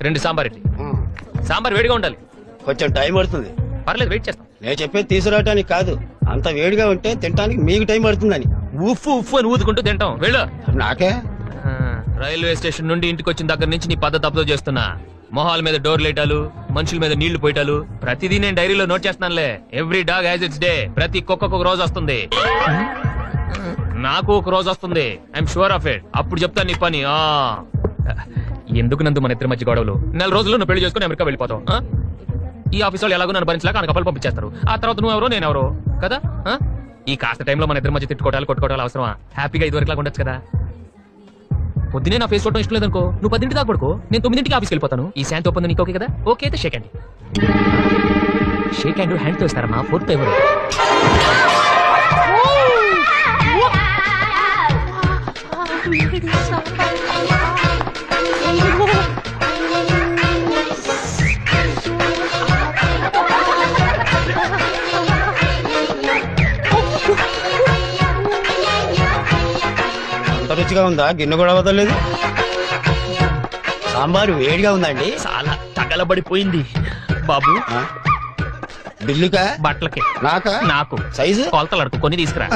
2 సాంబార్ ఇడ్లీ. సాంబార్ వేడిగా ఉండాలి. కొంచెం టైం పడుతుంది. పర్లేదు, వెయిట్ చేస్తాం. నేను చెప్పేది తీసుకురావడానికి కాదు, అంత వేడిగా ఉంటే తినడానికి మీకు టైం పడుతుందని. ఉఫ్ఫు ఉఫ్ఫు అని ఊదుకుంటూ తింటాం. వెళ్ళు. నాకే రైల్వే స్టేషన్ నుండి ఇంటికి వచ్చిన దగ్గర నుంచి నీ పద్ధతి అబ్జర్వ్ చేస్తున్నా. మొహాల మీద డోర్ లైటాలు, మనుషుల మీద నీళ్లు పోయటాలు ప్రతిదీ నేను డైరీలో నోట్ చేస్తున్నానులే. Every dog has its day. ప్రతి కుక్కకు ఒక రోజు వస్తుంది, నాకు ఒక రోజు వస్తుంది. I'm sure of it. అప్పుడు చెప్తాను నీ పని. ఎందుకు నందు మన ఇద్దరి మధ్య గొడవలు? 4 రోజుల్లో నువ్వు పెళ్లి చేసుకుని అమెరికా వెళ్ళిపోతావు. ఈ ఆఫీస్ వాళ్ళు ఎలాగో నన్ను భరించలేక ఆయన కప్పలు పంపించేస్తారు. ఆ తర్వాత నువ్వెవరో నేనెవరో కదా. ఈ కాస్త టైంలో మన ఇద్దరి మధ్య తిట్టుకోవటాలు కొట్టుకోవటాలు అవసరమా? హ్యాపీగా ఇదివరకులాగా ఉండొచ్చు కదా. పొద్దునే నా ఫేస్ చూడటం ఇష్టం లేదనుకో, నువ్వు 10 దాకా పడుకో, నేను 9 ఆఫీస్కి వెళ్ళిపోతాను. ఈ శాంతి ఒప్పందం నీకు ఓకే కదా? ఓకే అయితే shake hand. Shake hand hand తో ఇస్తారమ్మా. 4th ఎవరు? అంత రుచిగా ఉందా? గిన్నె కూడా వదలలేదు. సాంబారు వేడిగా ఉందండి. చాలా తగలబడిపోయింది బాబు. బిల్లుకా? బట్టలకి. నాకా? నాకు. సైజు కొలతలు అడుగు, కొన్ని తీసుకురా.